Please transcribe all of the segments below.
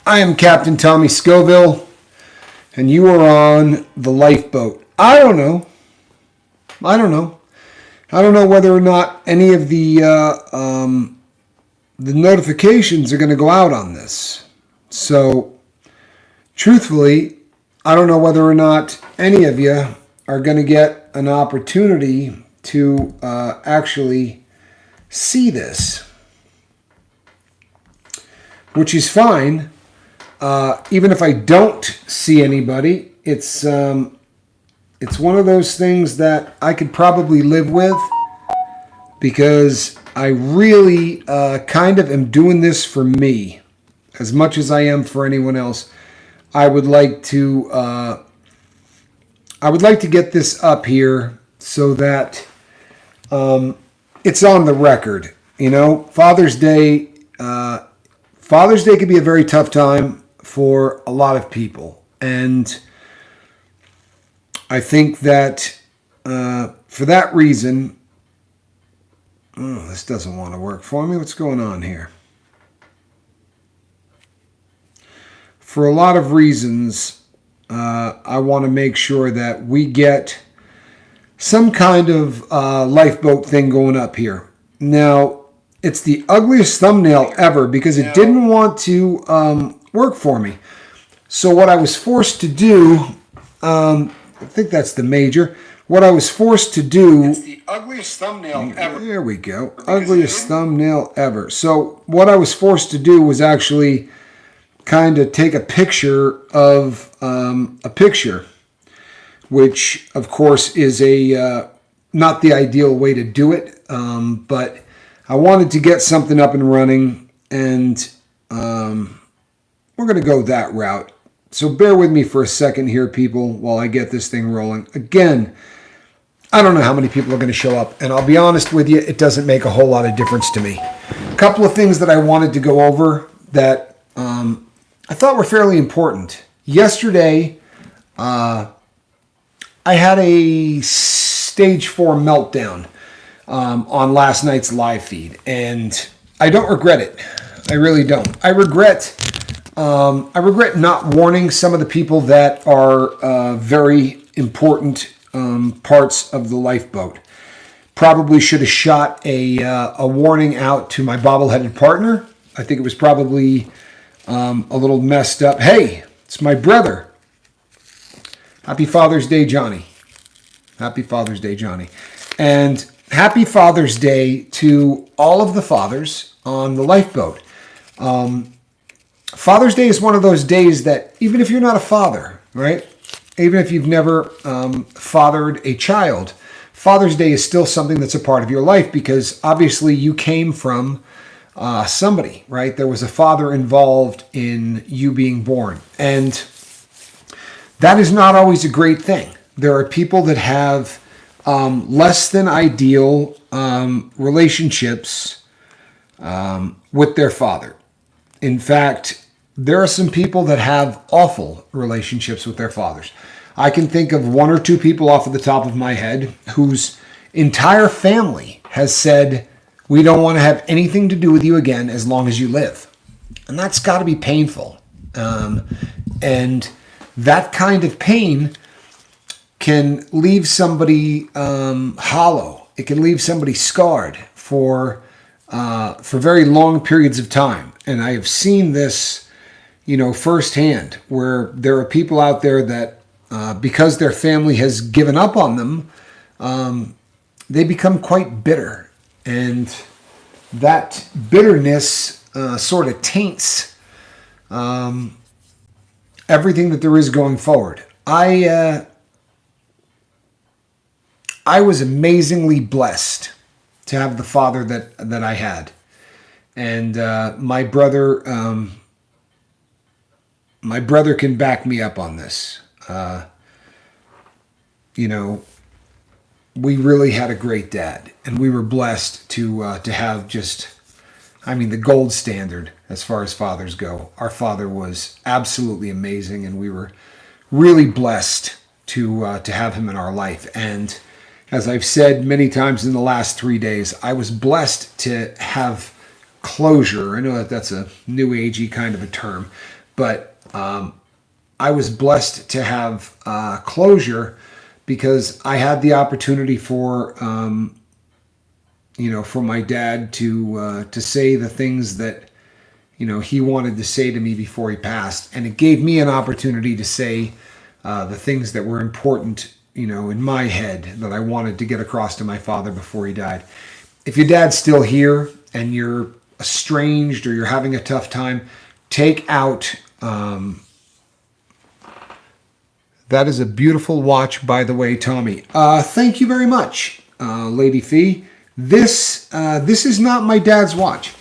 I am Captain Tommy Scoville, and you are on the lifeboat. I don't know. I don't know whether or not any of the notifications are going to go out on this. So, truthfully, I don't know whether or not any of you are going to get an opportunity to actually see this, which is fine. Even if I don't see anybody, it's one of those things that I could probably live with, because I really kind of am doing this for me as much as I am for anyone else. I would like to get this up here so that it's on the record. You know, Father's Day can be a very tough time for a lot of people. And I think that for that reason, this doesn't want to work for me. What's going on here? For a lot of reasons, I want to make sure that we get some kind of lifeboat thing going up here. Now, it's the ugliest thumbnail ever because it didn't want to work for me. So what I was forced to do, I think that's the major. What I was forced to do... It's the ugliest thumbnail ever. There we go. Ugliest thumbnail ever. So what I was forced to do was actually kind of take a picture of a picture, which, of course, is not the ideal way to do it, but I wanted to get something up and running, and we're going to go that route. So bear with me for a second here, people, while I get this thing rolling. Again, I don't know how many people are going to show up, and I'll be honest with you, it doesn't make a whole lot of difference to me. A couple of things that I wanted to go over that I thought were fairly important. Yesterday, I had a stage 4 meltdown on last night's live feed, and I don't regret it. I really don't. I regret not warning some of the people that are very important parts of the lifeboat. Probably should have shot a warning out to my bobbleheaded partner. I think it was probably a little messed up. Hey, it's my brother. Happy Father's Day, Johnny. Happy Father's Day, Johnny. And happy Father's Day to all of the fathers on the lifeboat. Father's Day is one of those days that even if you're not a father, right? Even if you've never fathered a child, Father's Day is still something that's a part of your life, because obviously you came from somebody, right? There was a father involved in you being born. And that is not always a great thing. There are people that have less than ideal relationships with their father. In fact, there are some people that have awful relationships with their fathers. I can think of one or two people off of the top of my head whose entire family has said, we don't want to have anything to do with you again as long as you live. And that's got to be painful. And that kind of pain can leave somebody hollow. It can leave somebody scarred for very long periods of time. And I have seen this, firsthand, where there are people out there that, because their family has given up on them, they become quite bitter. And that bitterness sort of taints everything that there is going forward. I was amazingly blessed to have the father that I had. And my brother can back me up on this. We really had a great dad, and we were blessed to have just, the gold standard as far as fathers go. Our father was absolutely amazing, and we were really blessed to have him in our life. And as I've said many times in the last 3 days, I was blessed to have closure. I know that that's a new agey kind of a term, But I was blessed to have closure because I had the opportunity for for my dad to say the things that he wanted to say to me before he passed, and it gave me an opportunity to say the things that were important, in my head that I wanted to get across to my father before he died. If your dad's still here and you're estranged or you're having a tough time, take out. That is a beautiful watch, by the way, Tommy. Thank you very much, Lady Fee. This is not my dad's watch.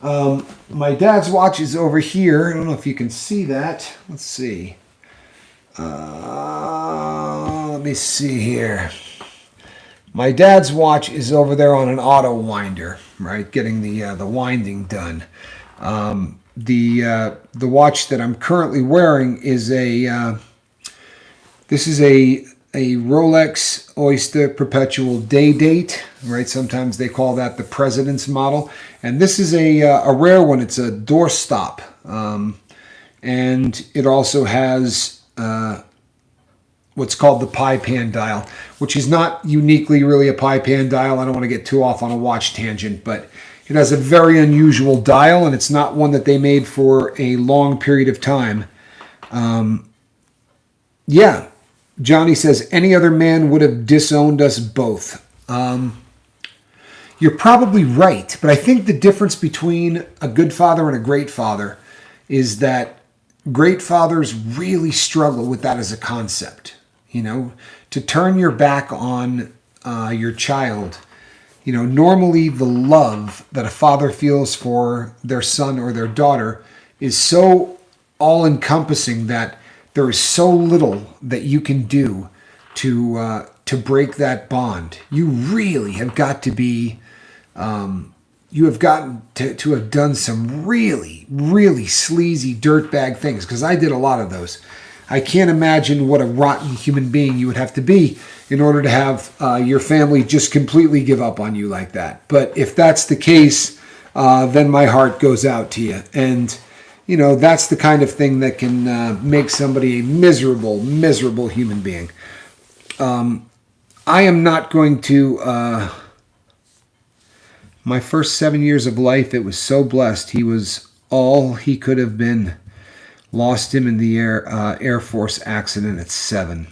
My dad's watch is over here. I don't know if you can see that. Let's see. Let me see here. My dad's watch is over there on an auto winder, right? Getting the winding done. The watch that I'm currently wearing is this is a Rolex Oyster Perpetual Day Date, right? Sometimes they call that the President's model. And this is a rare one. It's a doorstop. And it also has what's called the pie pan dial, which is not uniquely really a pie pan dial. I don't want to get too off on a watch tangent, but it has a very unusual dial, and it's not one that they made for a long period of time. Yeah. Johnny says, any other man would have disowned us both. You're probably right, but I think the difference between a good father and a great father is that great fathers really struggle with that as a concept. To turn your back on your child. Normally the love that a father feels for their son or their daughter is so all-encompassing that there is so little that you can do to break that bond. You really have got to be, you have gotten to have done some really, really sleazy dirtbag things, because I did a lot of those. I can't imagine what a rotten human being you would have to be in order to have your family just completely give up on you like that. But if that's the case, then my heart goes out to you. And that's the kind of thing that can make somebody a miserable, miserable human being. I am not going to... my first 7 years of life, it was so blessed. He was all he could have been. Lost him in the Air Force accident at 7.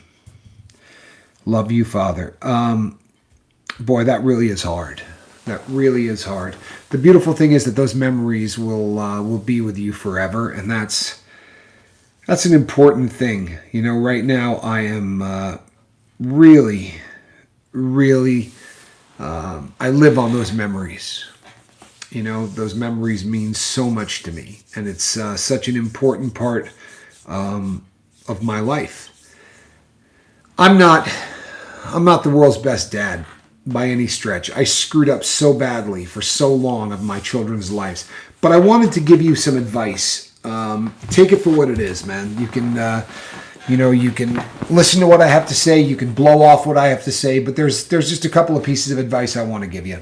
Love you, Father. Boy, that really is hard. That really is hard. The beautiful thing is that those memories will be with you forever, and that's an important thing. Right now I am really, really. I live on those memories. Those memories mean so much to me, and it's such an important part of my life. I'm not the world's best dad by any stretch. I screwed up so badly for so long of my children's lives, but I wanted to give you some advice. Take it for what it is, man. You can, you can listen to what I have to say. You can blow off what I have to say, but there's just a couple of pieces of advice I want to give you.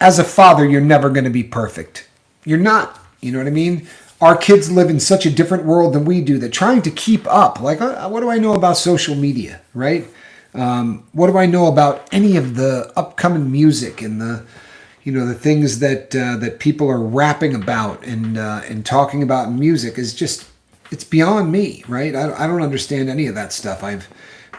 As a father, you're never going to be perfect. You're not. You know what I mean? Our kids live in such a different world than we do that trying to keep up, like, what do I know about social media, right? What do I know about any of the upcoming music and the things that people are rapping about and talking about in music is just, it's beyond me, right? I don't understand any of that stuff. I've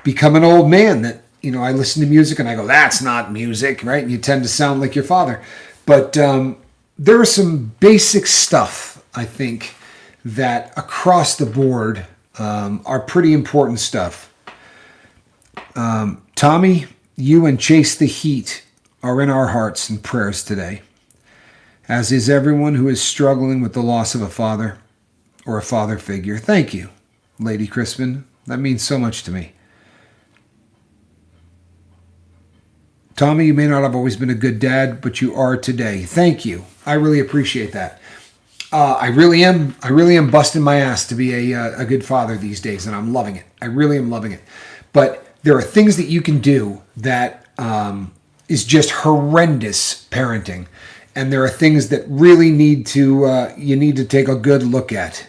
become an old man that, I listen to music and I go, that's not music, right? And you tend to sound like your father. But there are some basic stuff, I think, that across the board are pretty important stuff. Tommy, you and Chase the Heat are in our hearts and prayers today, as is everyone who is struggling with the loss of a father or a father figure. Thank you, Lady Crispin. That means so much to me. Tommy, you may not have always been a good dad, but you are today. Thank you. I really appreciate that. I really am busting my ass to be a good father these days, and I'm loving it. I really am loving it. But there are things that you can do that is just horrendous parenting. and there are things that really need to you need to take a good look at.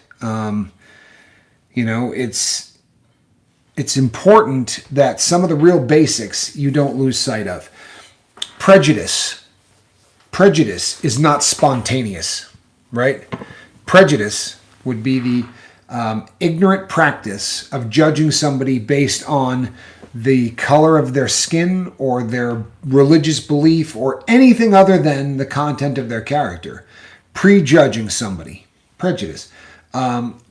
It's important that some of the real basics you don't lose sight of. Prejudice is not spontaneous, right? Prejudice would be the ignorant practice of judging somebody based on the color of their skin or their religious belief or anything other than the content of their character. Prejudging somebody. Prejudice.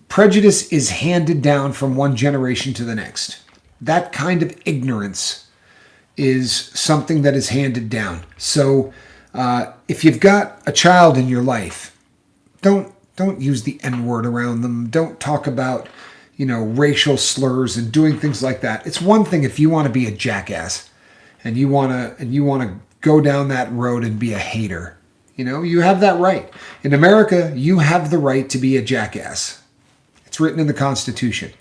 Prejudice is handed down from one generation to the next. That kind of ignorance is something that is handed down. So if you've got a child in your life, don't use the N-word around them. Don't talk about racial slurs and doing things like that. It's one thing if you want to be a jackass and you want to go down that road and be a hater. You have that right. In America, you have the right to be a jackass. It's written in the Constitution.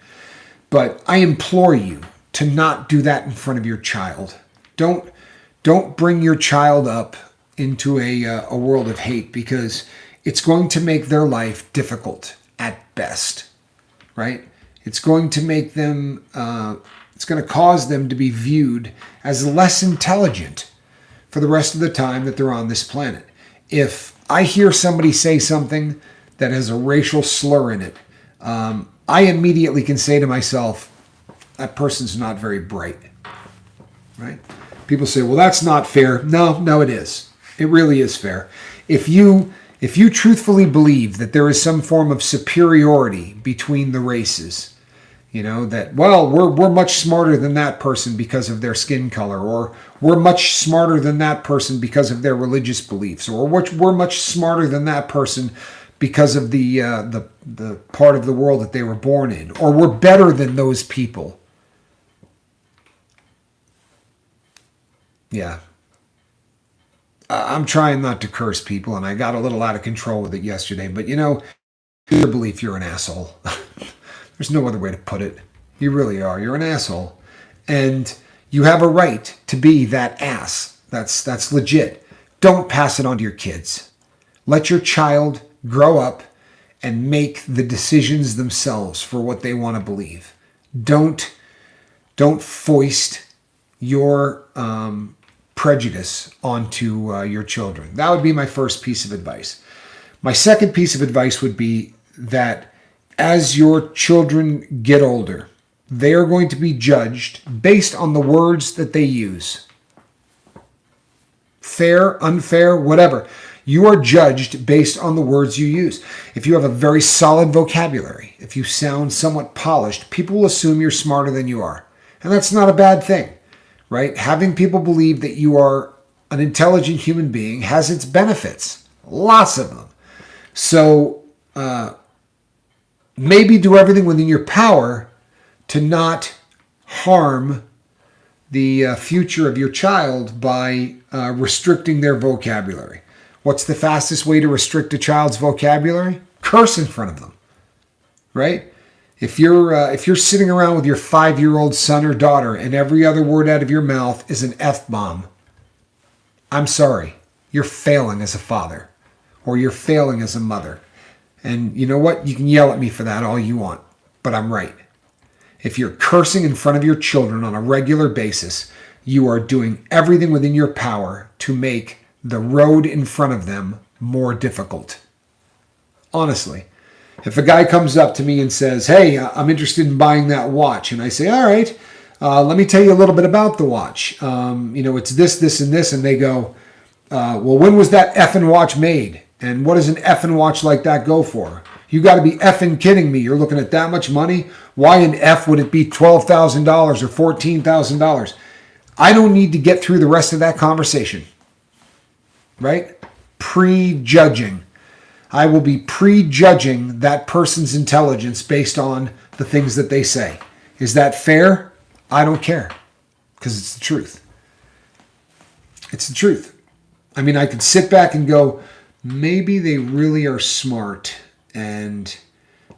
But I implore you to not do that in front of your child. Don't bring your child up into a world of hate, because it's going to make their life difficult at best, right? It's going to make them, it's going to cause them to be viewed as less intelligent for the rest of the time that they're on this planet. If I hear somebody say something that has a racial slur in it, I immediately can say to myself, that person's not very bright, right? People say, well, that's not fair. No, it is. It really is fair. If you truthfully believe that there is some form of superiority between the races, that, well, we're much smarter than that person because of their skin color, or we're much smarter than that person because of their religious beliefs, or we're much smarter than that person because of the part of the world that they were born in, or we're better than those people. Yeah. I'm trying not to curse people, and I got a little out of control with it yesterday, but your belief, you're an asshole. There's no other way to put it. You really are. You're an asshole. And you have a right to be that ass. That's legit. Don't pass it on to your kids. Let your child grow up and make the decisions themselves for what they want to believe. Don't foist your prejudice onto your children. That would be my first piece of advice. My second piece of advice would be that as your children get older, they are going to be judged based on the words that they use. Fair, unfair, whatever. You are judged based on the words you use. If you have a very solid vocabulary, if you sound somewhat polished, people will assume you're smarter than you are. And that's not a bad thing, right? Having people believe that you are an intelligent human being has its benefits. Lots of them. So, maybe do everything within your power to not harm the future of your child by restricting their vocabulary. What's the fastest way to restrict a child's vocabulary? Curse in front of them, right? If you're sitting around with your 5-year-old son or daughter and every other word out of your mouth is an F-bomb, I'm sorry, you're failing as a father, or you're failing as a mother. And you know what? You can yell at me for that all you want, but I'm right. If you're cursing in front of your children on a regular basis, you are doing everything within your power to make the road in front of them more difficult. Honestly. If a guy comes up to me and says, hey, I'm interested in buying that watch, and I say, all right, let me tell you a little bit about the watch. It's this, and this, and they go, well, when was that effing watch made? And what does an effing watch like that go for? You got to be effing kidding me. You're looking at that much money? Why in F would it be $12,000 or $14,000? I don't need to get through the rest of that conversation. Right? Prejudging. I will be prejudging that person's intelligence based on the things that they say. Is that fair? I don't care. Because it's the truth. It's the truth. I mean, I could sit back and go, maybe they really are smart, and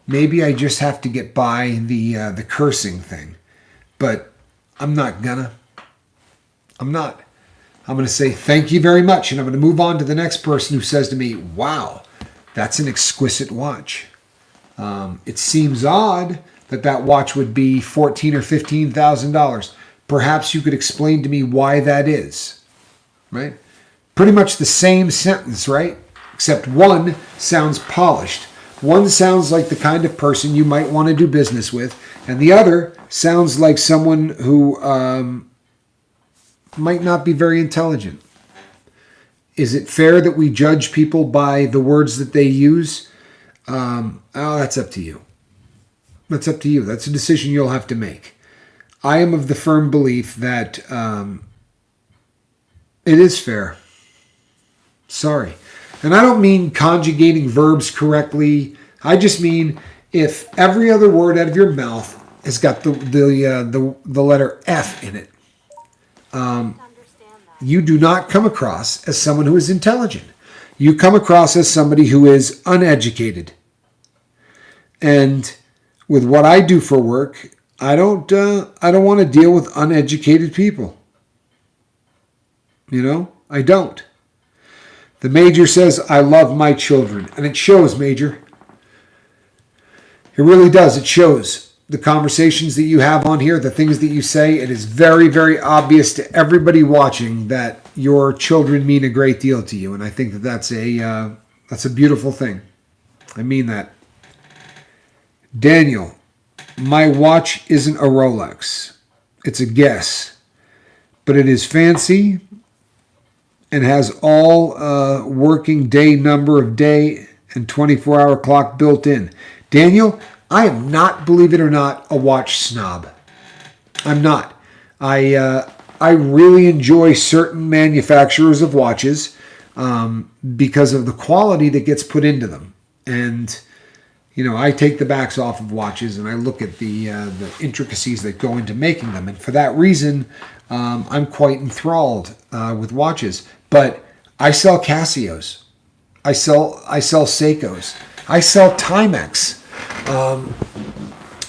maybe I just have to get by the cursing thing. But I'm not gonna. I'm not. I'm going to say thank you very much, and I'm going to move on to the next person who says to me, wow, that's an exquisite watch. It seems odd that that watch would be $14,000 or $15,000. Perhaps you could explain to me why that is, right? Pretty much the same sentence, right? Except one sounds polished. One sounds like the kind of person you might want to do business with, and the other sounds like someone who might not be very intelligent. Is it fair that we judge people by the words that they use? That's up to you. That's up to you. That's a decision you'll have to make. I am of the firm belief that it is fair. Sorry. And I don't mean conjugating verbs correctly. I just mean if every other word out of your mouth has got the letter F in it, you do not come across as someone who is intelligent. You come across as somebody who is uneducated. And with what I do for work, I don't want to deal with uneducated people. You know, I don't. The Major says, I love my children. And it shows, Major. It really does. It shows. The conversations that you have on here, the things that you say, it is very, very obvious to everybody watching that your children mean a great deal to you. And I think that that's a beautiful thing. I mean that. Daniel, my watch isn't a Rolex. It's a guess. But it is fancy and has all working day number of day and 24-hour clock built in. Daniel, I am not, believe it or not, a watch snob. I'm not. I really enjoy certain manufacturers of watches because of the quality that gets put into them. And, you know, I take the backs off of watches and I look at the intricacies that go into making them. And for that reason, I'm quite enthralled with watches. But I sell Casios. I sell Seikos. I sell Timex.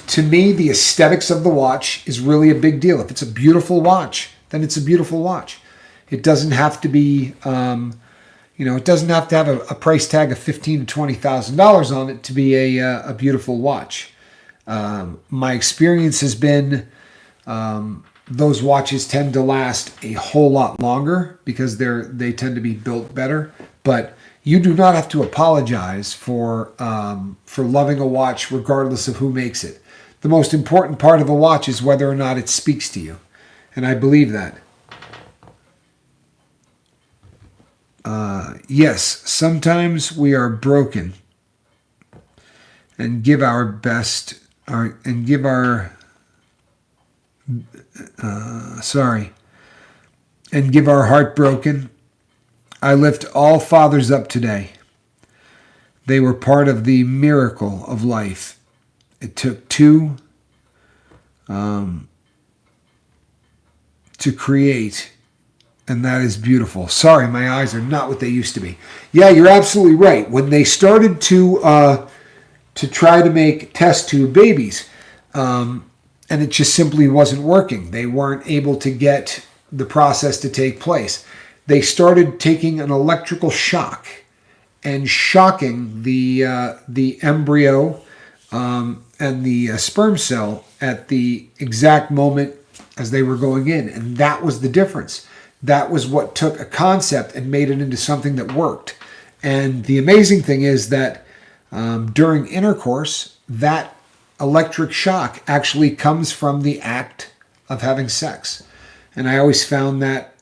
To me, the aesthetics of the watch is really a big deal. If it's a beautiful watch, then it's a beautiful watch. It doesn't have to be, it doesn't have to have a price tag of $15,000 to $20,000 on it to be a beautiful watch. My experience has been those watches tend to last a whole lot longer because they tend to be built better. But you do not have to apologize for loving a watch regardless of who makes it. The most important part of a watch is whether or not it speaks to you. And I believe that. Yes, sometimes we are broken and give our best, and give our heart broken. I lift all fathers up today. They were part of the miracle of life. It took two to create, and that is beautiful. Sorry, my eyes are not what they used to be. Yeah, you're absolutely right. When they started to try to make test tube babies, and it just simply wasn't working. They weren't able to get the process to take place. They started taking an electrical shock and shocking the embryo and the sperm cell at the exact moment as they were going in. And that was the difference. That was what took a concept and made it into something that worked. And the amazing thing is that during intercourse, that electric shock actually comes from the act of having sex. And I always found that,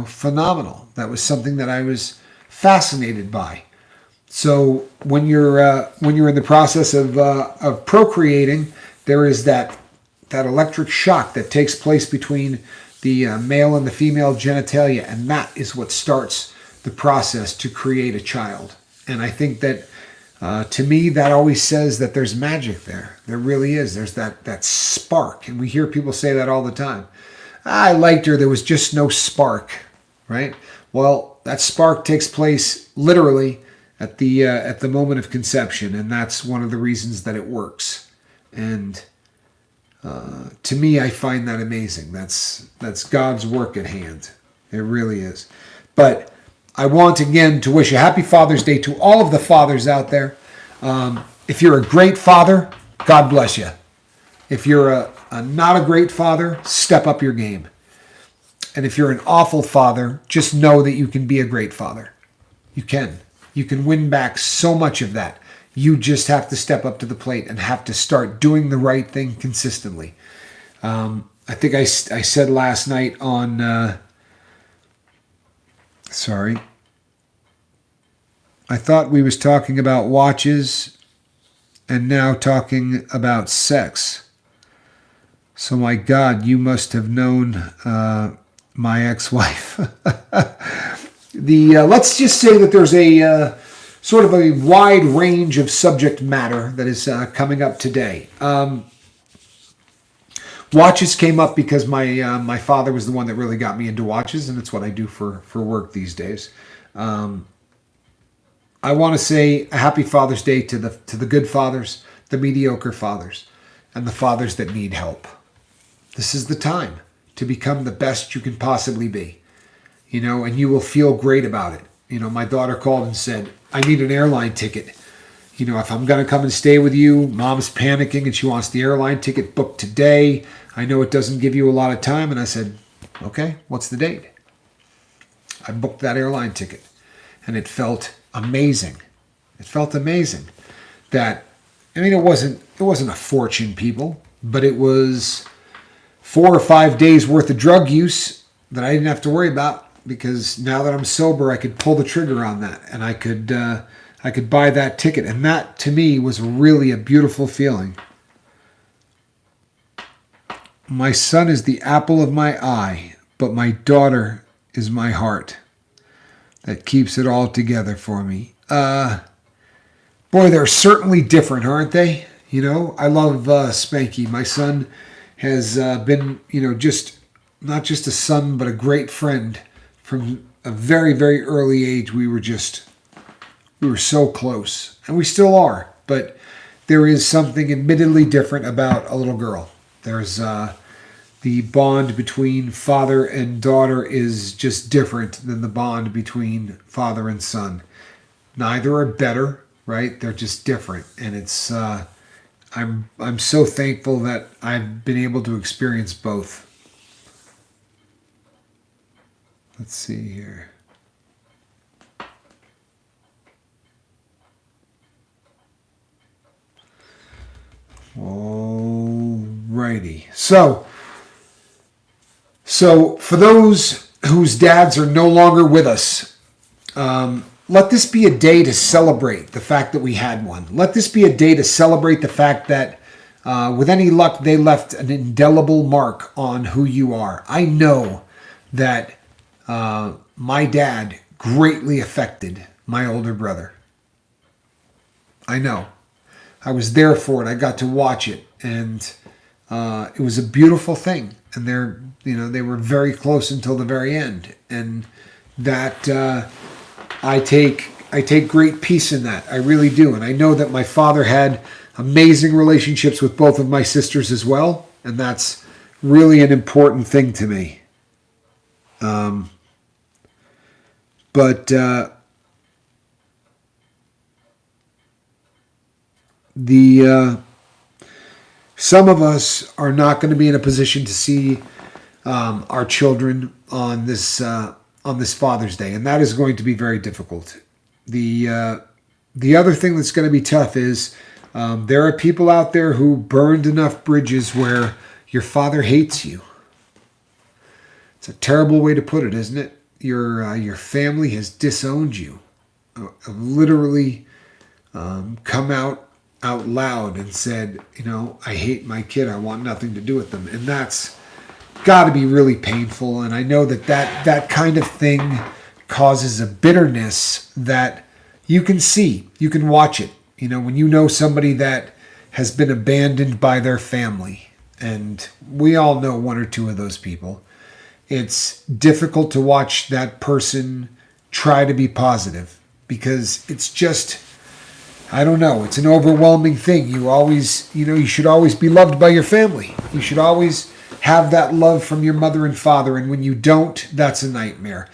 phenomenal. That was something that I was fascinated by. So when you're in the process of procreating, there is that electric shock that takes place between the male and the female genitalia, and that is what starts the process to create a child. And I think that to me, that always says that there's magic there. There really is. There's that spark, and we hear people say that all the time. I liked her. There was just no spark, right? Well, that spark takes place literally at the moment of conception, and that's one of the reasons that it works. And to me, I find that amazing. That's God's work at hand. It really is. But I want again to wish a happy Father's Day to all of the fathers out there. If you're a great father, God bless you. If you're a not a great father, step up your game. And if you're an awful father, just know that you can be a great father. You can. You can win back so much of that. You just have to step up to the plate and have to start doing the right thing consistently. I think I said last night on... sorry. I thought we was talking about watches and now talking about sex. So my God, you must have known my ex-wife. Let's just say that there's a sort of a wide range of subject matter that is coming up today. Watches came up because my father was the one that really got me into watches, and it's what I do for work these days. I want to say a happy Father's Day to the good fathers, the mediocre fathers, and the fathers that need help. This is the time to become the best you can possibly be, and you will feel great about it. My daughter called and said, I need an airline ticket. If I'm going to come and stay with you, Mom's panicking and she wants the airline ticket booked today. I know it doesn't give you a lot of time. And I said, okay, what's the date? I booked that airline ticket and it felt amazing. It felt amazing that, it wasn't a fortune, people, but it was 4 or 5 days worth of drug use that I didn't have to worry about, because now that I'm sober, I could pull the trigger on that and I could buy that ticket. And that to me was really a beautiful feeling. My son is the apple of my eye, but my daughter is my heart that keeps it all together for me. Boy, they're certainly different, aren't they? I love Spanky. My son has been, just not just a son, but a great friend from a very, very early age. We were so close, and we still are. But there is something admittedly different about a little girl. There's the bond between father and daughter is just different than the bond between father and son. Neither are better, right? They're just different, and it's. I'm so thankful that I've been able to experience both. Let's see here. Alrighty. So for those whose dads are no longer with us, let this be a day to celebrate the fact that we had one. Let this be a day to celebrate the fact that with any luck, they left an indelible mark on who you are. I know that my dad greatly affected my older brother. I know. I was there for it. I got to watch it, and it was a beautiful thing. And they were very close until the very end, and that I take great peace in that. I really do, and I know that my father had amazing relationships with both of my sisters as well, and that's really an important thing to me. But some of us are not going to be in a position to see our children on this Father's Day, and that is going to be very difficult. The other thing that's going to be tough is there are people out there who burned enough bridges where your father hates you. It's a terrible way to put it, isn't it? Your family has disowned you, literally come out loud and said, I hate my kid. I want nothing to do with them. And that's got to be really painful. And I know that kind of thing causes a bitterness that you can see. You can watch it. When you know somebody that has been abandoned by their family, and we all know one or two of those people, it's difficult to watch that person try to be positive, because it's just, I don't know, it's an overwhelming thing. You always, you should always be loved by your family. You should always have that love from your mother and father. And when you don't, that's a nightmare.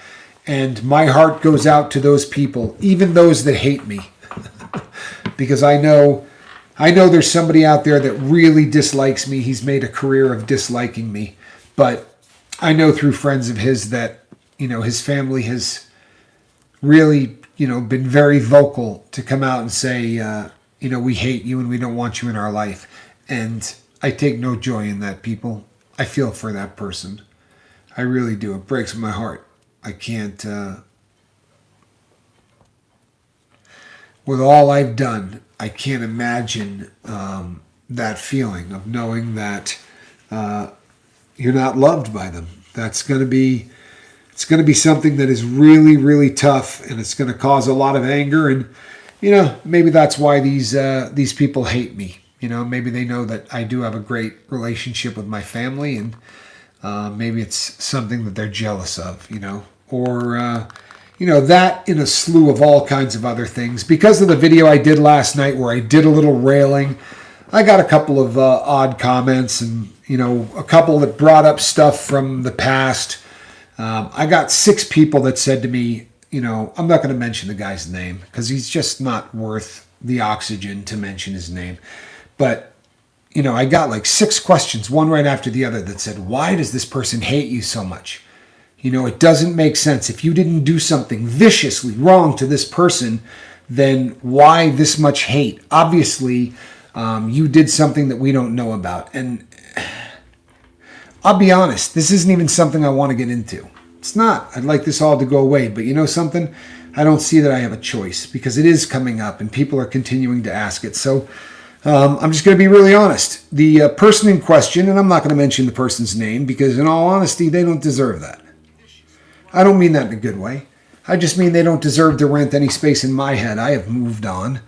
And my heart goes out to those people, even those that hate me, because I know there's somebody out there that really dislikes me. He's made a career of disliking me. But I know through friends of his that, his family has really, been very vocal to come out and say, we hate you and we don't want you in our life. And I take no joy in that, people. I feel for that person. I really do. It breaks my heart. I can't, with all I've done, I can't imagine that feeling of knowing that you're not loved by them. It's going to be something that is really, really tough, and it's going to cause a lot of anger. And maybe that's why these people hate me. Maybe they know that I do have a great relationship with my family, and maybe it's something that they're jealous of. Or that in a slew of all kinds of other things. Because of the video I did last night where I did a little railing, I got a couple of odd comments, and a couple that brought up stuff from the past. I got 6 people that said to me, I'm not going to mention the guy's name because he's just not worth the oxygen to mention his name. But, I got like 6 questions, one right after the other, that said, why does this person hate you so much? It doesn't make sense. If you didn't do something viciously wrong to this person, then why this much hate? Obviously, you did something that we don't know about. And I'll be honest, this isn't even something I want to get into. It's not. I'd like this all to go away. But you know something? I don't see that I have a choice, because it is coming up and people are continuing to ask it. So I'm just going to be really honest. The person in question, and I'm not going to mention the person's name because in all honesty, they don't deserve that. I don't mean that in a good way. I just mean they don't deserve to rent any space in my head. I have moved on,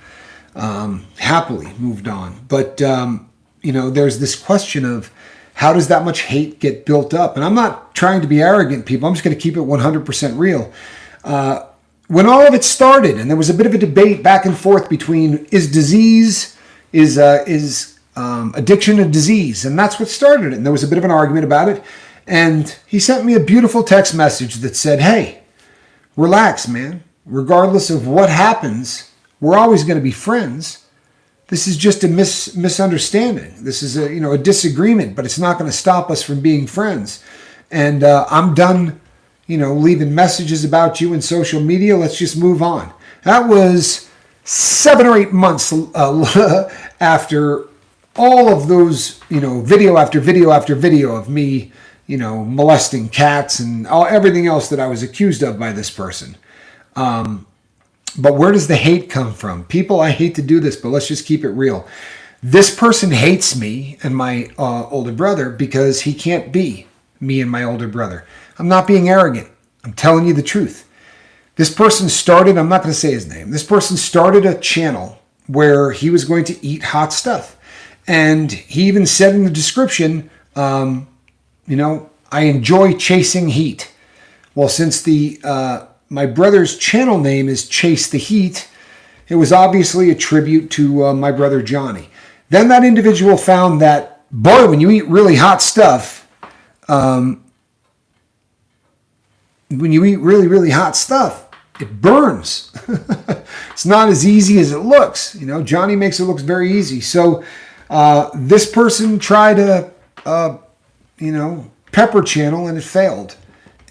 happily moved on. But, there's this question of how does that much hate get built up? And I'm not trying to be arrogant, people. I'm just going to keep it 100% real. When all of it started, and there was a bit of a debate back and forth between is addiction a disease? And that's what started it. And there was a bit of an argument about it. And he sent me a beautiful text message that said, hey, relax, man. Regardless of what happens, we're always going to be friends. This is just a misunderstanding. This is a disagreement, but it's not going to stop us from being friends. And I'm done, leaving messages about you in social media. Let's just move on. That was 7 or 8 months after all of those, video after video after video of me, molesting cats and everything else that I was accused of by this person. But where does the hate come from? People, I hate to do this, but let's just keep it real. This person hates me and my older brother because he can't be me and my older brother. I'm not being arrogant. I'm telling you the truth. This person started, I'm not going to say his name, this person started a channel where he was going to eat hot stuff. And he even said in the description, I enjoy chasing heat. Well, since my brother's channel name is Chase the Heat, it was obviously a tribute to my brother Johnny. Then that individual found that, boy, when you eat really hot stuff, it burns. It's not as easy as it looks. Johnny makes it look very easy. So this person tried a pepper channel and it failed.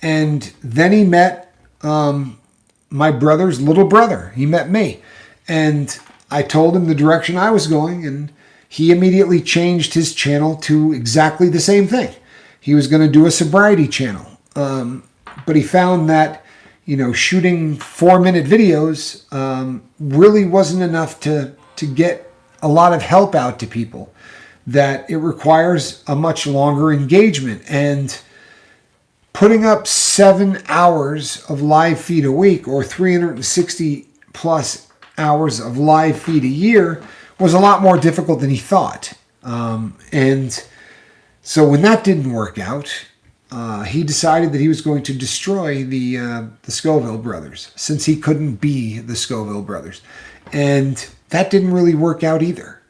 And then he met my brother's little brother. He met me. And I told him the direction I was going, and he immediately changed his channel to exactly the same thing. He was going to do a sobriety channel. But he found that, shooting 4-minute videos really wasn't enough to get a lot of help out to people, that it requires a much longer engagement. And putting up 7 hours of live feed a week or 360 plus hours of live feed a year was a lot more difficult than he thought. And so when that didn't work out, he decided that he was going to destroy the Scoville brothers, since he couldn't be the Scoville brothers. And that didn't really work out either.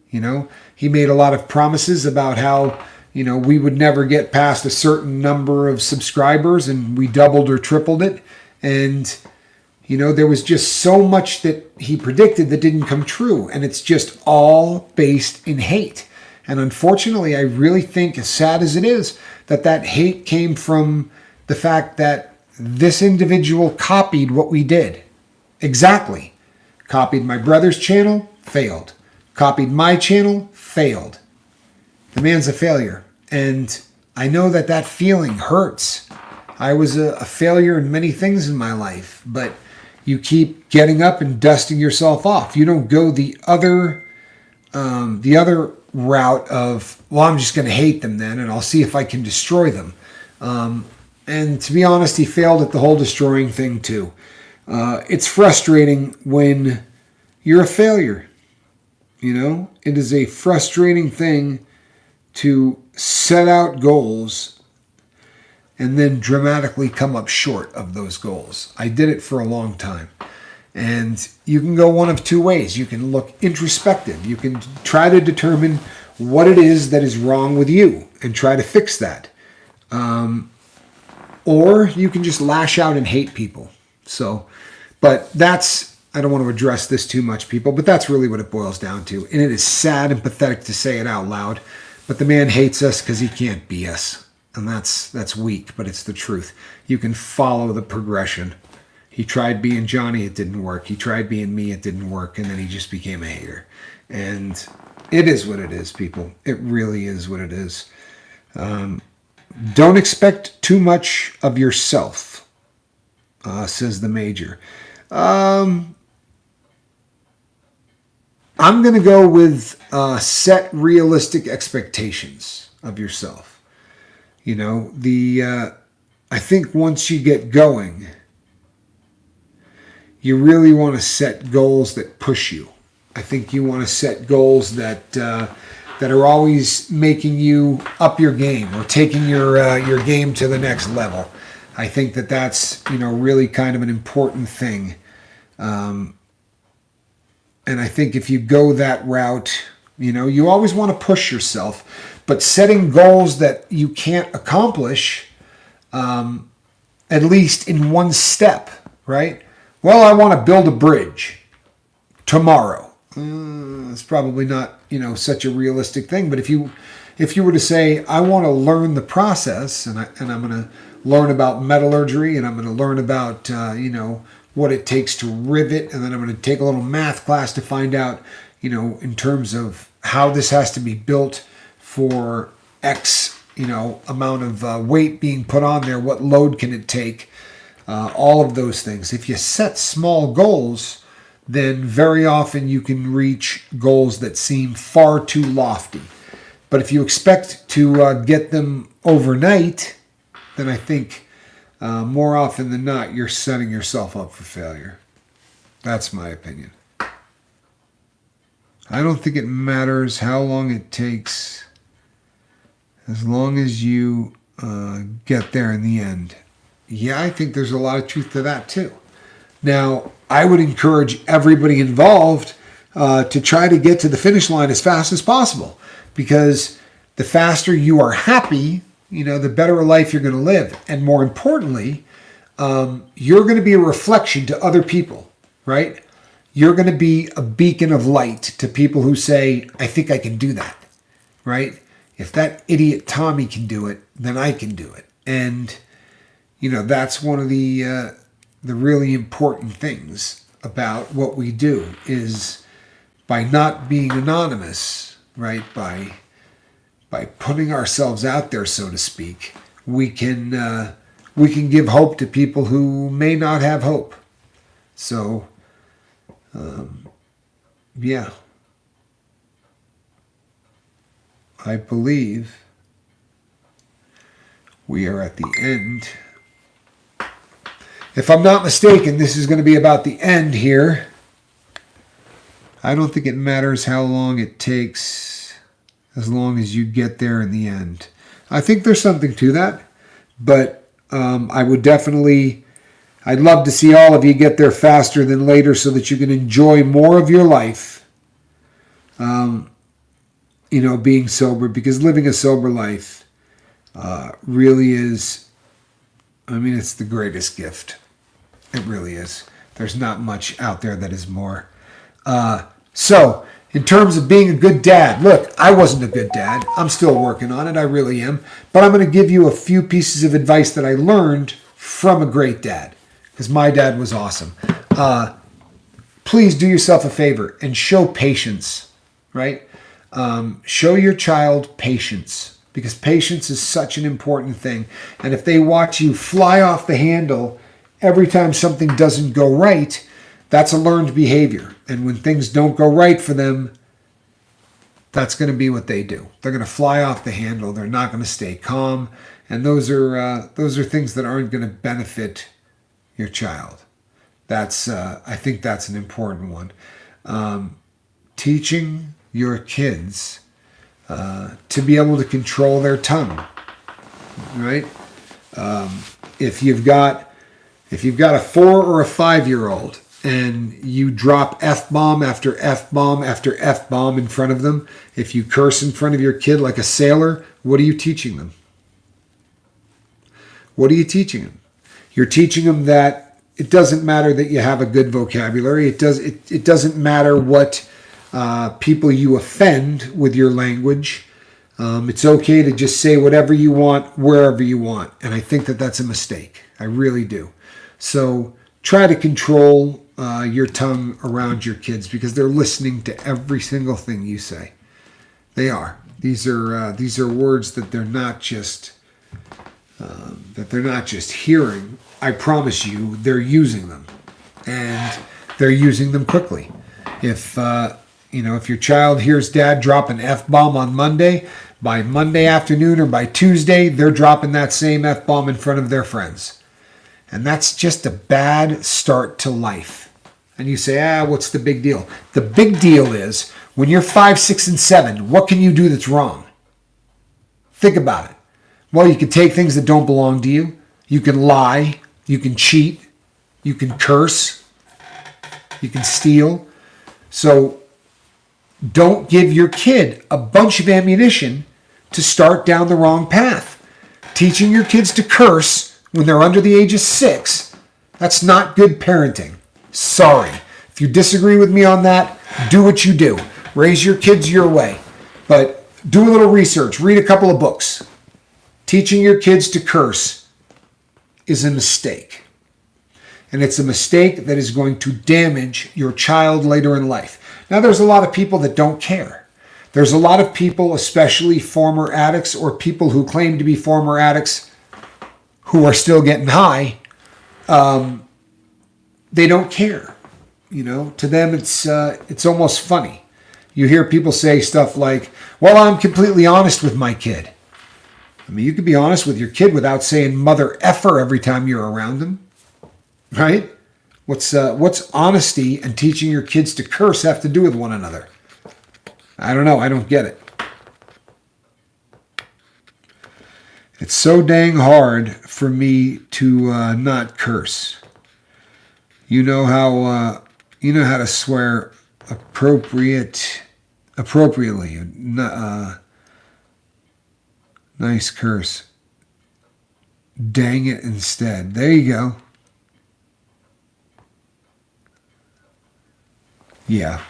He made a lot of promises about how, we would never get past a certain number of subscribers, and we doubled or tripled it. And, there was just so much that he predicted that didn't come true. And it's just all based in hate. And unfortunately, I really think, as sad as it is, that hate came from the fact that this individual copied what we did. Exactly. Copied my brother's channel, failed. Copied my channel, failed. The man's a failure. And I know that feeling hurts. I was a failure in many things in my life, but you keep getting up and dusting yourself off. You don't go the other route of, well, I'm just going to hate them then, and I'll see if I can destroy them. And to be honest, he failed at the whole destroying thing too. It's frustrating when you're a failure. It is a frustrating thing to set out goals and then dramatically come up short of those goals. I did it for a long time. And you can go one of two ways. You can look introspective. You can try to determine what it is that is wrong with you and try to fix that. Or you can just lash out and hate people. But I don't want to address this too much, people, but that's really what it boils down to. And it is sad and pathetic to say it out loud, but the man hates us because he can't be us. And that's weak, but it's the truth. You can follow the progression. He tried being Johnny, it didn't work. He tried being me, it didn't work. And then he just became a hater. And it is what it is, people. It really is what it is. Don't expect too much of yourself, says the Major. I'm going to go with set realistic expectations of yourself. I think once you get going, you really want to set goals that push you. I think you want to set goals that are always making you up your game or taking your game to the next level. I think that's really kind of an important thing. And I think if you go that route, you always want to push yourself, but setting goals that you can't accomplish, at least in one step, right? Well, I want to build a bridge tomorrow. It's probably not, such a realistic thing. But if you were to say, I want to learn the process, and I'm going to learn about metallurgy, and I'm going to learn about, what it takes to rivet, and then I'm going to take a little math class to find out, in terms of how this has to be built for X, amount of weight being put on there, what load can it take, all of those things. If you set small goals, then very often you can reach goals that seem far too lofty. But if you expect to get them overnight, then I think more often than not, you're setting yourself up for failure. That's my opinion. I don't think it matters how long it takes, as long as you get there in the end. Yeah, I think there's a lot of truth to that too. Now, I would encourage everybody involved to try to get to the finish line as fast as possible, because the faster you are happy, the better a life you're going to live. And more importantly, you're going to be a reflection to other people, right? You're going to be a beacon of light to people who say, I think I can do that, right? If that idiot Tommy can do it, then I can do it. And, that's one of the really important things about what we do is by not being anonymous, right? By putting ourselves out there, so to speak, we can give hope to people who may not have hope. So, yeah, I believe we are at the end. If I'm not mistaken, this is going to be about the end here. I don't think it matters how long it takes, as long as you get there in the end. I think there's something to that, but I'd love to see all of you get there faster than later so that you can enjoy more of your life. being sober, because living a sober life really is, it's the greatest gift. It really is. There's not much out there that is more. So, in terms of being a good dad, look, I wasn't a good dad. I'm still working on it. I really am. But I'm going to give you a few pieces of advice that I learned from a great dad, because my dad was awesome. Please do yourself a favor and show patience, right? Show your child patience, because patience is such an important thing. And if they watch you fly off the handle every time something doesn't go right, that's a learned behavior. And when things don't go right for them, that's going to be what they do. They're going to fly off the handle. They're not going to stay calm. And those are things that aren't going to benefit your child. I think that's an important one. Teaching your kids to be able to control their tongue, right? If you've got a 4 or a 5-year-old and you drop F-bomb after F-bomb after F-bomb in front of them, if you curse in front of your kid like a sailor, what are you teaching them? What are you teaching them? You're teaching them that it doesn't matter that you have a good vocabulary. It doesn't matter what people you offend with your language. It's okay to just say whatever you want, wherever you want. And I think that that's a mistake. I really do. So try to control your tongue around your kids, because they're listening to every single thing you say. They are. These are words that they're not just hearing. I promise you, they're using them, and they're using them quickly. If your child hears dad drop an F-bomb on Monday, by Monday afternoon or by Tuesday, they're dropping that same F-bomb in front of their friends. And that's just a bad start to life. And you say, what's the big deal? The big deal is, when you're 5, 6, and 7, what can you do that's wrong? Think about it. Well, you can take things that don't belong to you. You can lie. You can cheat. You can curse. You can steal. So don't give your kid a bunch of ammunition to start down the wrong path. Teaching your kids to curse when they're under the age of 6, that's not good parenting. Sorry. If you disagree with me on that, do what you do. Raise your kids your way. But do a little research. Read a couple of books. Teaching your kids to curse is a mistake. And it's a mistake that is going to damage your child later in life. Now, there's a lot of people that don't care. There's a lot of people, especially former addicts or people who claim to be former addicts, who are still getting high. They don't care. To them, it's almost funny. You hear people say stuff like, well, I'm completely honest with my kid. You could be honest with your kid without saying mother effer every time you're around them, right? What's honesty and teaching your kids to curse have to do with one another? I don't know. I don't get it. It's so dang hard for me to not curse. You know how to swear appropriately. Nice curse. Dang it instead. There you go. Yeah.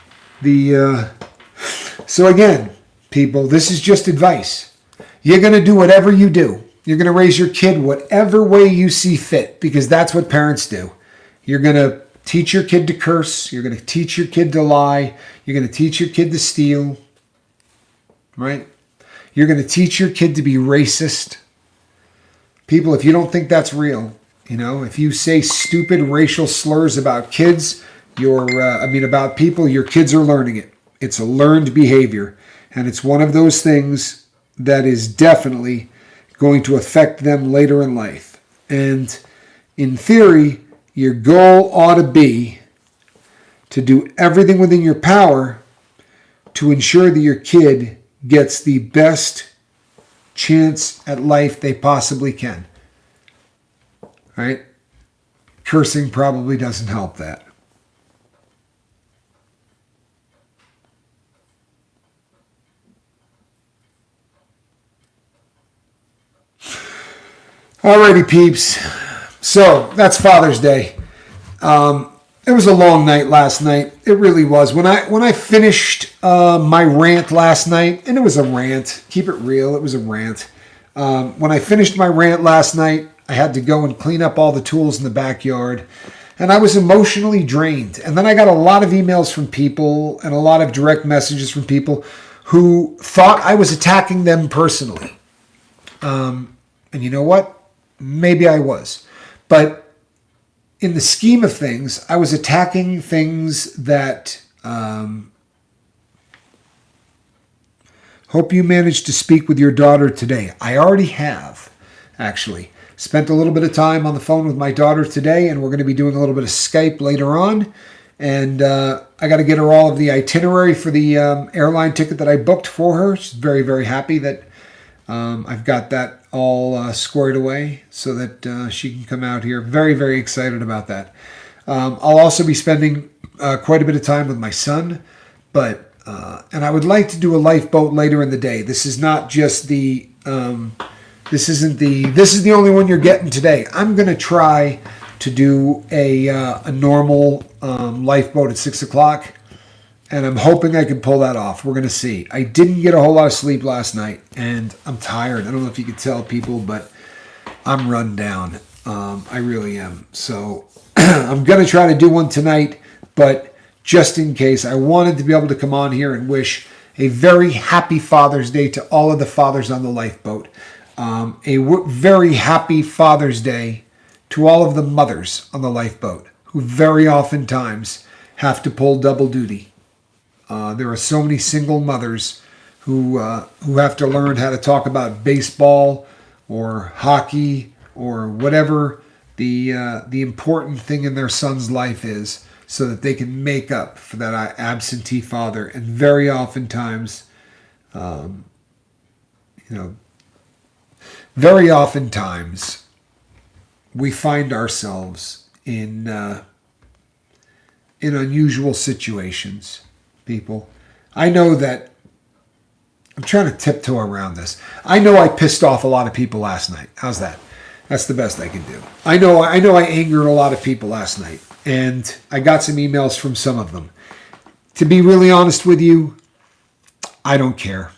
So again, people, this is just advice. You're going to do whatever you do. You're going to raise your kid whatever way you see fit, because that's what parents do. You're going to teach your kid to curse. You're going to teach your kid to lie. You're going to teach your kid to steal. Right? You're going to teach your kid to be racist. People, if you don't think that's real, if you say stupid racial slurs about kids, about people, your kids are learning it. It's a learned behavior. And it's one of those things that is definitely going to affect them later in life. And in theory, your goal ought to be to do everything within your power to ensure that your kid gets the best chance at life they possibly can. Right? Cursing probably doesn't help that. Alrighty, peeps. So that's Father's Day. It was a long night last night. It really was. When I finished my rant last night, and it was a rant. Keep it real. It was a rant. When I finished my rant last night, I had to go and clean up all the tools in the backyard, and I was emotionally drained. And then I got a lot of emails from people and a lot of direct messages from people who thought I was attacking them personally. And you know what? Maybe I was. But in the scheme of things, I was attacking things that... Hope you managed to speak with your daughter today. I already have, actually. Spent a little bit of time on the phone with my daughter today, and we're going to be doing a little bit of Skype later on. And I got to get her all of the itinerary for the airline ticket that I booked for her. She's very, very happy that I've got that all squared away so that she can come out here. Very, very excited about that. I'll also be spending quite a bit of time with my son, but and I would like to do a lifeboat later in the day. This is not just the this is the only one you're getting today. I'm going to try to do a normal lifeboat at 6 o'clock. And I'm hoping I can pull that off. We're going to see. I didn't get a whole lot of sleep last night, and I'm tired. I don't know if you could tell people, but I'm run down. I really am. So I'm going to try to do one tonight, but just in case, I wanted to be able to come on here and wish a very happy Father's Day to all of the fathers on the lifeboat. Very happy Father's Day to all of the mothers on the lifeboat who very oftentimes have to pull double duty. There are so many single mothers who have to learn how to talk about baseball or hockey or whatever the important thing in their son's life is, so that they can make up for that absentee father. And very oftentimes, very oftentimes, we find ourselves in unusual situations. People, I know that I'm trying to tiptoe around this. I know I pissed off a lot of people last night. How's that? That's the best I can do. I know I angered a lot of people last night, and I got some emails from some of them. To be really honest with you, I don't care.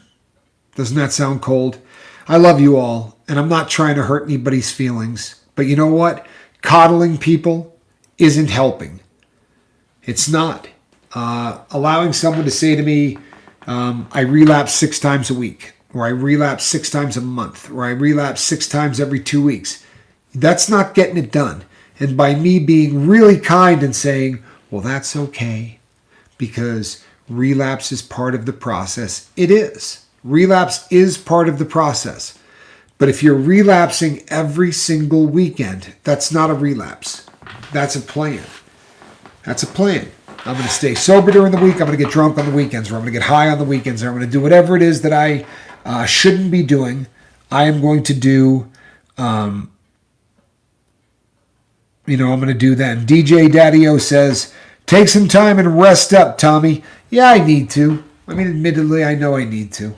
Doesn't that sound cold? I love you all, and I'm not trying to hurt anybody's feelings. But you know what? Coddling people isn't helping. It's not. Allowing someone to say to me, I relapse 6 times a week, or I relapse 6 times a month, or I relapse 6 times every 2 weeks. That's not getting it done. And by me being really kind and saying, well, that's okay, because relapse is part of the process. It is. Relapse is part of the process. But if you're relapsing every single weekend, that's not a relapse. That's a plan. That's a plan. I'm going to stay sober during the week. I'm going to get drunk on the weekends, or I'm going to get high on the weekends, or I'm going to do whatever it is that I shouldn't be doing. I am going to do, I'm going to do then. DJ Daddy-O says, take some time and rest up, Tommy. Yeah, I need to. I mean, admittedly, I know I need to.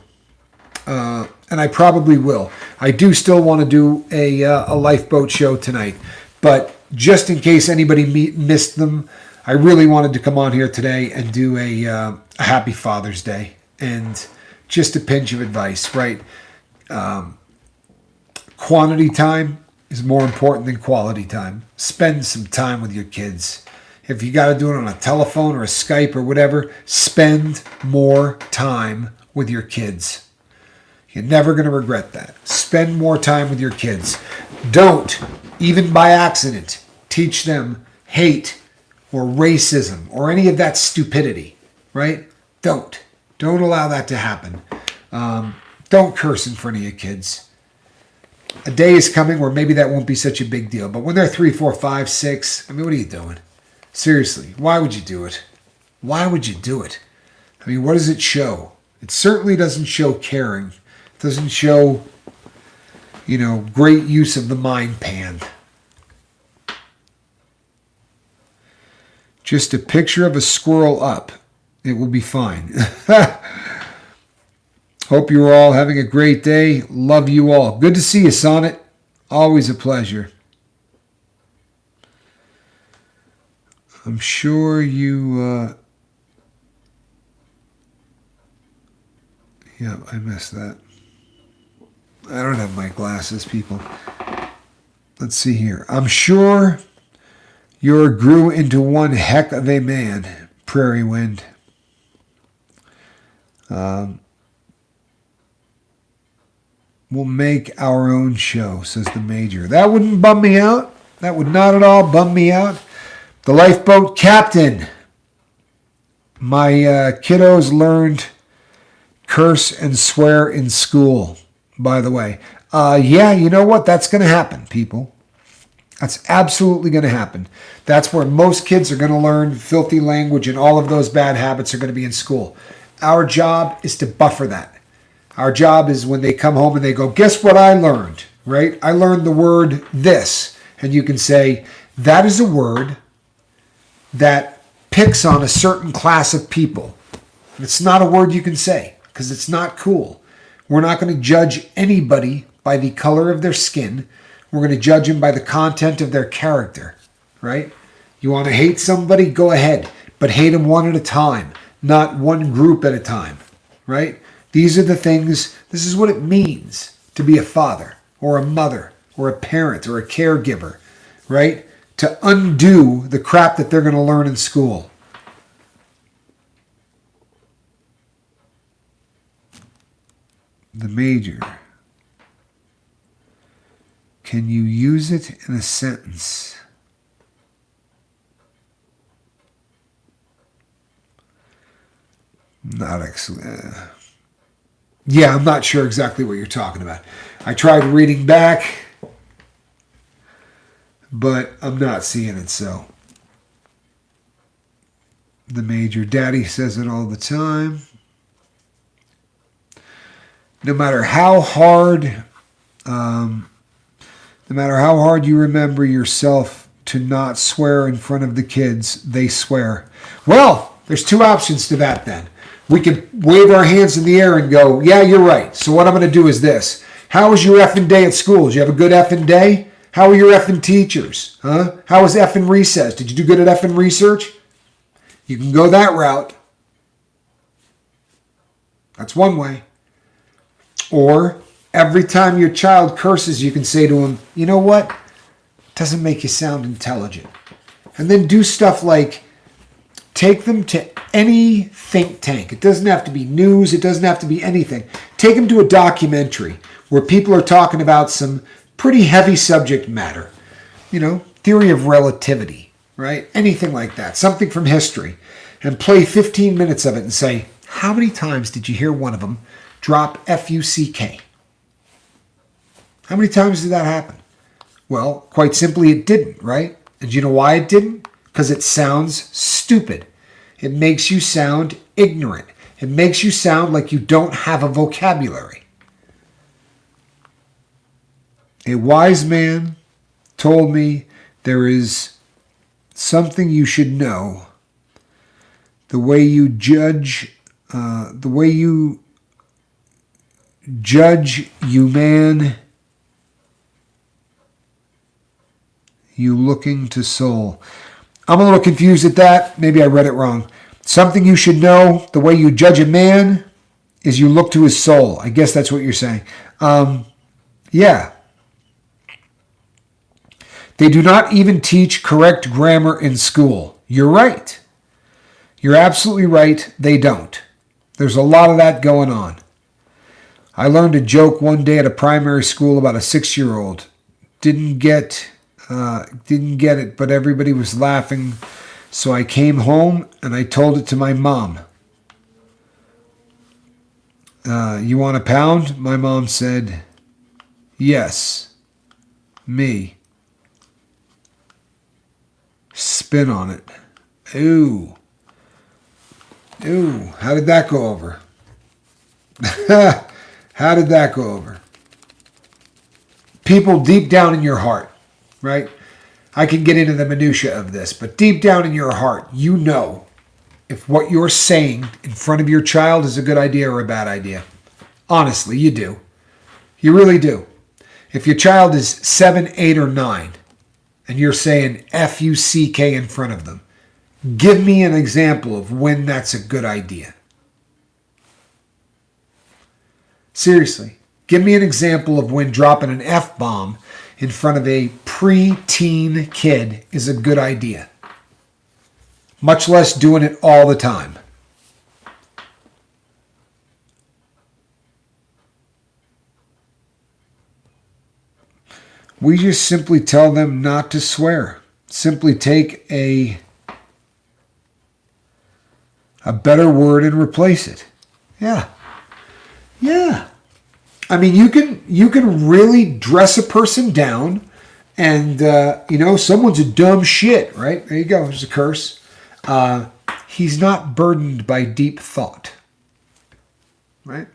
And I probably will. I do still want to do a lifeboat show tonight. But just in case anybody missed them, I really wanted to come on here today and do a happy Father's Day, and just a pinch of advice, right? Quantity time is more important than quality time. Spend some time with your kids. If you got to do it on a telephone or a Skype or whatever, spend more time with your kids. You're never going to regret that. Spend more time with your kids. Don't, even by accident, teach them hate or racism, or any of that stupidity, right? Don't allow that to happen. Don't curse in front of your kids. A day is coming where maybe that won't be such a big deal, but when they're 3, 4, 5, 6, I mean, what are you doing? Seriously, why would you do it? Why would you do it? I mean, what does it show? It certainly doesn't show caring. It doesn't show, great use of the mind pan. Just a picture of a squirrel up. It will be fine. Hope you're all having a great day. Love you all. Good to see you, Sonnet. Always a pleasure. I'm sure you... yeah, I missed that. I don't have my glasses, people. Let's see here. I'm sure you grew into one heck of a man, Prairie Wind. We'll make our own show, says the Major. That wouldn't bum me out. That would not at all bum me out. The lifeboat captain. My kiddos learned curse and swear in school, by the way. Yeah, you know what? That's going to happen, people. That's absolutely going to happen. That's where most kids are going to learn filthy language, and all of those bad habits are going to be in school. Our job is to buffer that. Our job is when they come home and they go, guess what I learned, right? I learned the word this. And you can say, that is a word that picks on a certain class of people. It's not a word you can say because it's not cool. We're not going to judge anybody by the color of their skin. We're going to judge them by the content of their character, right? You want to hate somebody? Go ahead, but hate them one at a time, not one group at a time, right? These are the things, this is what it means to be a father or a mother or a parent or a caregiver, right? To undo the crap that they're going to learn in school. The Major. Can you use it in a sentence? Not actually. Yeah, I'm not sure exactly what you're talking about. I tried reading back, but I'm not seeing it, so. The Major. Daddy says it all the time. No matter how hard you remember yourself to not swear in front of the kids, they swear. Well, there's two options to that then. We could wave our hands in the air and go, yeah, you're right. So what I'm going to do is this. How was your effing day at school? Did you have a good effing day? How were your effing teachers? Huh? How was effing recess? Did you do good at effing research? You can go that route. That's one way. Or every time your child curses, you can say to him, you know what? Doesn't make you sound intelligent. And then do stuff like take them to any think tank. It doesn't have to be news. It doesn't have to be anything. Take them to a documentary where people are talking about some pretty heavy subject matter. You know, theory of relativity, right? Anything like that. Something from history. And play 15 minutes of it and say, how many times did you hear one of them drop F-U-C-K? How many times did that happen? Well, quite simply, it didn't, right? And you know why it didn't? Because it sounds stupid. It makes you sound ignorant. It makes you sound like you don't have a vocabulary. A wise man told me there is something you should know. The way you judge, you man, you looking to soul. I'm a little confused at that. Maybe I read it wrong. Something you should know, the way you judge a man is you look to his soul. I guess that's what you're saying. Yeah. They do not even teach correct grammar in school. You're right. You're absolutely right. They don't. There's a lot of that going on. I learned a joke one day at a primary school about a 6-year-old. Didn't get it, but everybody was laughing. So I came home and I told it to my mom. You want a pound? My mom said, yes. Me. Spin on it. Ooh. Ooh. How did that go over? How did that go over? People deep down in your heart, right? I can get into the minutia of this, but deep down in your heart, you know if what you're saying in front of your child is a good idea or a bad idea. Honestly, you do. You really do. If your child is 7, 8, or 9, and you're saying F-U-C-K in front of them, give me an example of when that's a good idea. Seriously, give me an example of when dropping an F-bomb in front of a pre-teen kid is a good idea. Much less doing it all the time. We just simply tell them not to swear. Simply take a better word and replace it. Yeah. Yeah. I mean, you can really dress a person down and, someone's a dumb shit, right? There you go. There's a curse. He's not burdened by deep thought, right?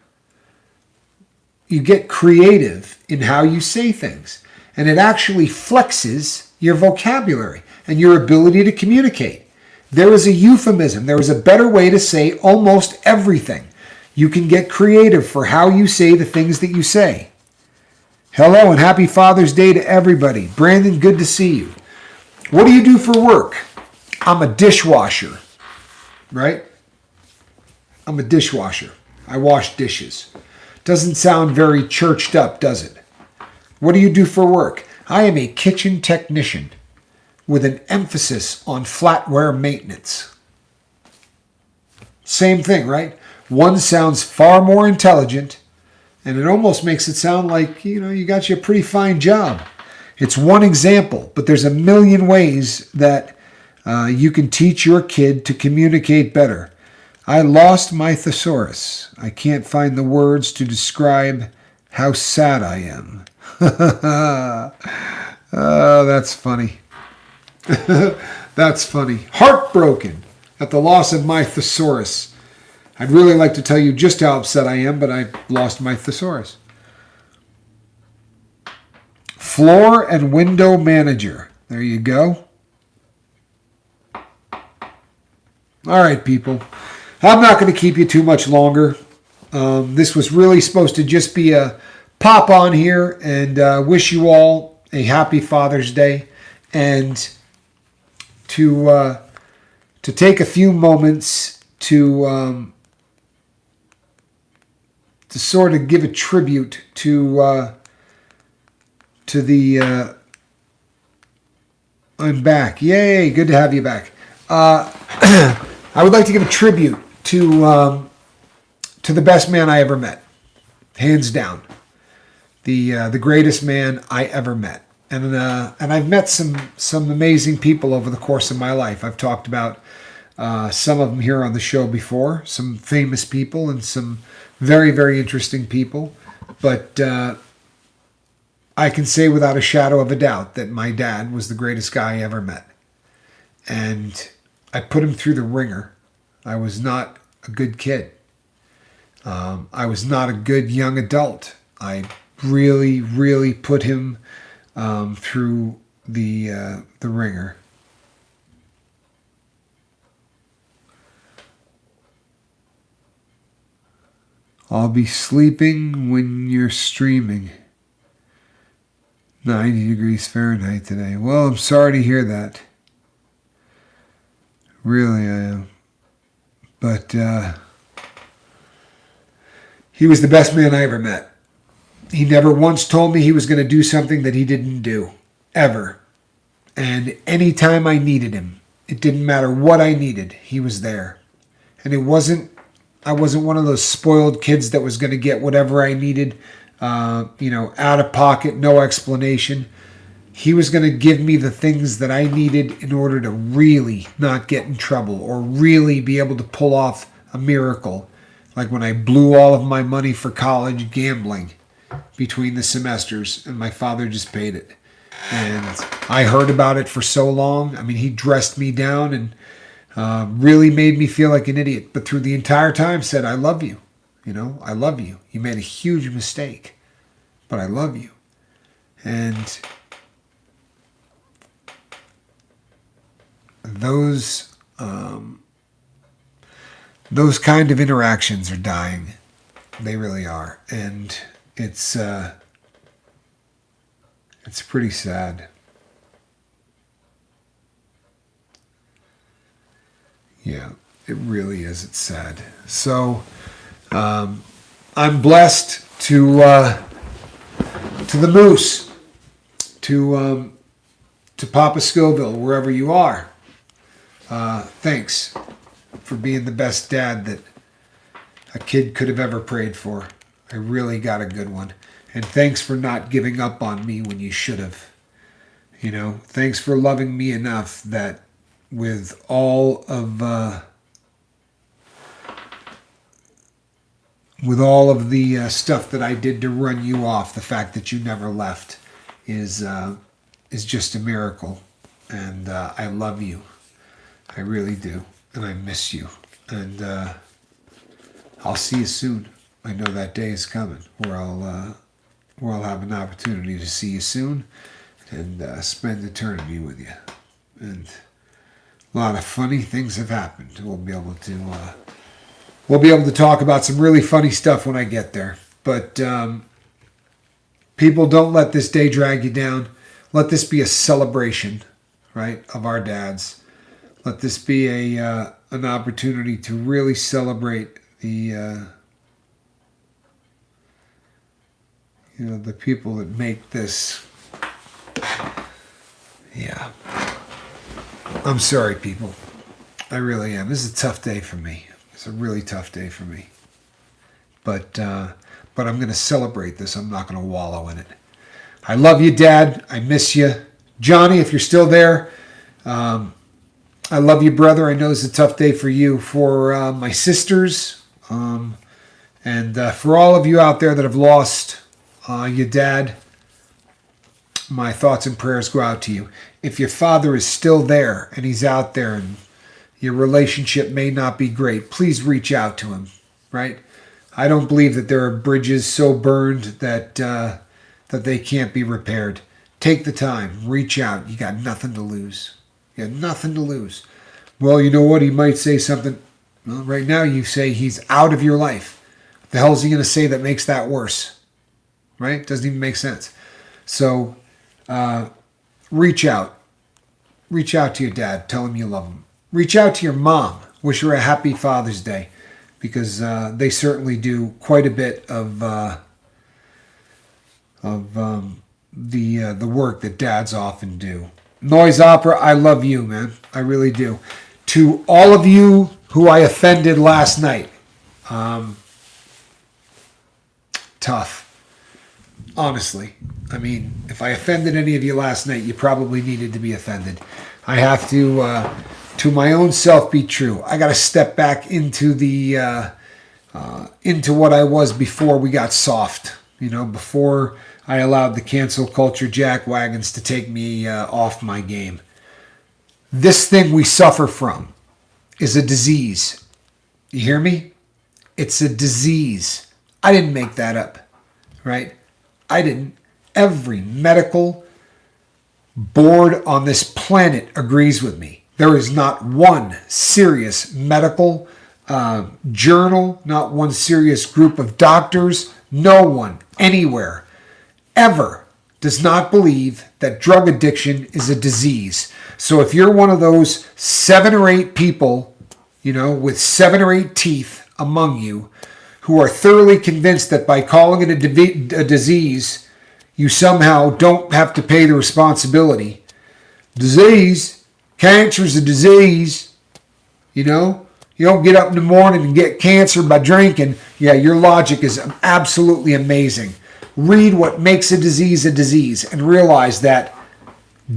You get creative in how you say things, and it actually flexes your vocabulary and your ability to communicate. There is a euphemism. There is a better way to say almost everything. You can get creative for how you say the things that you say. Hello and happy Father's Day to everybody. Brandon, good to see you. What do you do for work? I'm a dishwasher, right? I'm a dishwasher. I wash dishes. Doesn't sound very churched up, does it? What do you do for work? I am a kitchen technician with an emphasis on flatware maintenance. Same thing, right? One sounds far more intelligent, and it almost makes it sound like, you got you a pretty fine job. It's one example, but there's a million ways that you can teach your kid to communicate better. I lost my thesaurus. I can't find the words to describe how sad I am. Oh, that's funny. That's funny. Heartbroken at the loss of my thesaurus. I'd really like to tell you just how upset I am, but I lost my thesaurus. Floor and window manager. There you go. All right, people. I'm not going to keep you too much longer. This was really supposed to just be a pop on here and wish you all a happy Father's Day, and to take a few moments to sort of give a tribute to the I'm back. Yay, good to have you back. I would like to give a tribute to the best man I ever met, hands down, the greatest man I ever met, and I've met some amazing people over the course of my life. I've talked about some of them here on the show before, some famous people and some very, very interesting people, but I can say without a shadow of a doubt that my dad was the greatest guy I ever met, and I put him through the ringer. I was not a good kid. I was not a good young adult. I really, really put him through the ringer. I'll be sleeping when you're streaming. 90 degrees Fahrenheit today. Well, I'm sorry to hear that. Really, I am. But he was the best man I ever met. He never once told me he was going to do something that he didn't do. Ever. And anytime I needed him, it didn't matter what I needed, he was there. And I wasn't one of those spoiled kids that was going to get whatever I needed, out of pocket, no explanation. He was going to give me the things that I needed in order to really not get in trouble or really be able to pull off a miracle. Like when I blew all of my money for college gambling between the semesters and my father just paid it. And I heard about it for so long. I mean, he dressed me down and really made me feel like an idiot. But through the entire time said, I love you. I love you. You made a huge mistake, but I love you. And those kind of interactions are dying. They really are. And it's It's pretty sad. Yeah, it really is. It's sad. So I'm blessed to the Moose, to Papa Scoville, wherever you are. Thanks for being the best dad that a kid could have ever prayed for. I really got a good one. And thanks for not giving up on me when you should have. You know, thanks for loving me enough that with all of the stuff that I did to run you off, the fact that you never left is just a miracle. And I love you. I really do. And I miss you. And I'll see you soon. I know that day is coming where I'll have an opportunity to see you soon and spend eternity with you. And a lot of funny things have happened. We'll be able to talk about some really funny stuff when I get there. But people, don't let this day drag you down. Let this be a celebration, right, of our dads. Let this be an opportunity to really celebrate the the people that make this. Yeah. I'm sorry, people. I really am. This is a tough day for me. It's a really tough day for me. But I'm going to celebrate this. I'm not going to wallow in it. I love you, Dad. I miss you. Johnny, if you're still there, I love you, brother. I know it's a tough day for you. For my sisters, and for all of you out there that have lost your dad, my thoughts and prayers go out to you. If your father is still there and he's out there and your relationship may not be great, please reach out to him, right? I don't believe that there are bridges so burned that they can't be repaired. Take the time. Reach out. You got nothing to lose. You got nothing to lose. Well, you know what? He might say something. Well, right now you say he's out of your life. What the hell is he going to say that makes that worse? Right? Doesn't even make sense. So reach out. Reach out to your dad. Tell him you love him. Reach out to your mom. Wish her a happy Father's Day, because they certainly do quite a bit of the work that dads often do. Noise Opera, I love you, man. I really do. To all of you who I offended last night, tough. Honestly. I mean, if I offended any of you last night, you probably needed to be offended. I have to my own self be true. I got to step back into into what I was before we got soft. Before I allowed the cancel culture jackwagons to take me off my game. This thing we suffer from is a disease. You hear me? It's a disease. I didn't make that up, right? I didn't. Every medical board on this planet agrees with me. There is not one serious medical journal, not one serious group of doctors, no one anywhere ever does not believe that drug addiction is a disease. So if you're one of those 7 or 8 people, with 7 or 8 teeth among you, who are thoroughly convinced that by calling it a disease, you somehow don't have to pay the responsibility. Disease, cancer is a disease, You don't get up in the morning and get cancer by drinking. Yeah, your logic is absolutely amazing. Read what makes a disease and realize that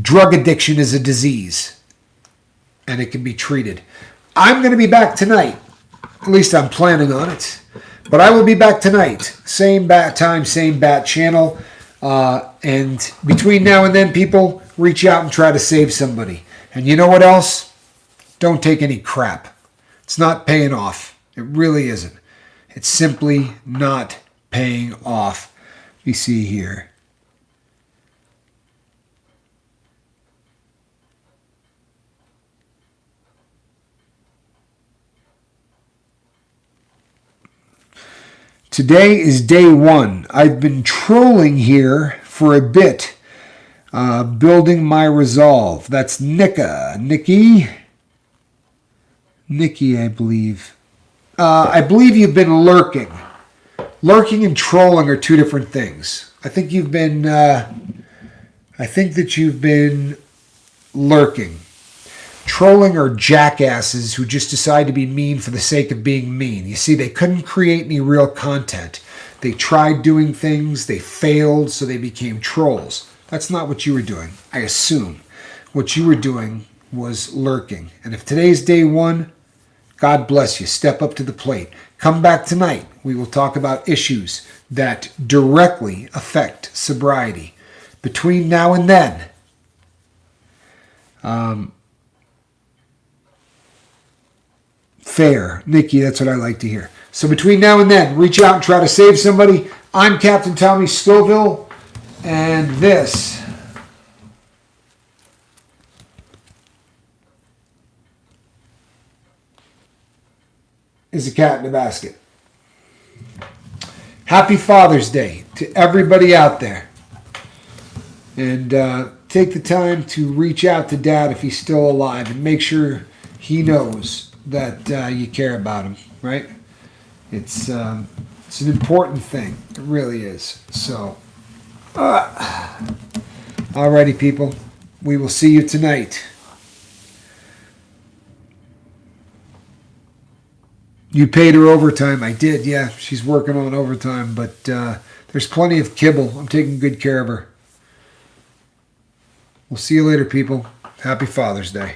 drug addiction is a disease and it can be treated. I'm going to be back tonight. At least I'm planning on it. But I will be back tonight. Same bat time, same bat channel. And between now and then, people, reach out and try to save somebody. And you know what else? Don't take any crap. It's not paying off. It really isn't. It's simply not paying off. You see here. Today is day 1. I've been trolling here for a bit Building my resolve. That's Nikki, I believe. I believe you've been lurking. Lurking and trolling are two different things. I think you've been. I think that you've been lurking. Trolling are jackasses who just decide to be mean for the sake of being mean. You see, they couldn't create any real content. They tried doing things, they failed, so they became trolls. That's not what you were doing, I assume. What you were doing was lurking. And if today's day one, God bless you. Step up to the plate. Come back tonight. We will talk about issues that directly affect sobriety. Between now and then, fair. Nikki, that's what I like to hear. So between now and then, reach out and try to save somebody. I'm Captain Tommy Scoville, and this is a cat in a basket. Happy Father's Day to everybody out there. And take the time to reach out to Dad if he's still alive and make sure he knows that you care about him, right? It's an important thing. It really is. So, alrighty, people. We will see you tonight. You paid her overtime. I did, yeah. She's working on overtime, but there's plenty of kibble. I'm taking good care of her. We'll see you later, people. Happy Father's Day.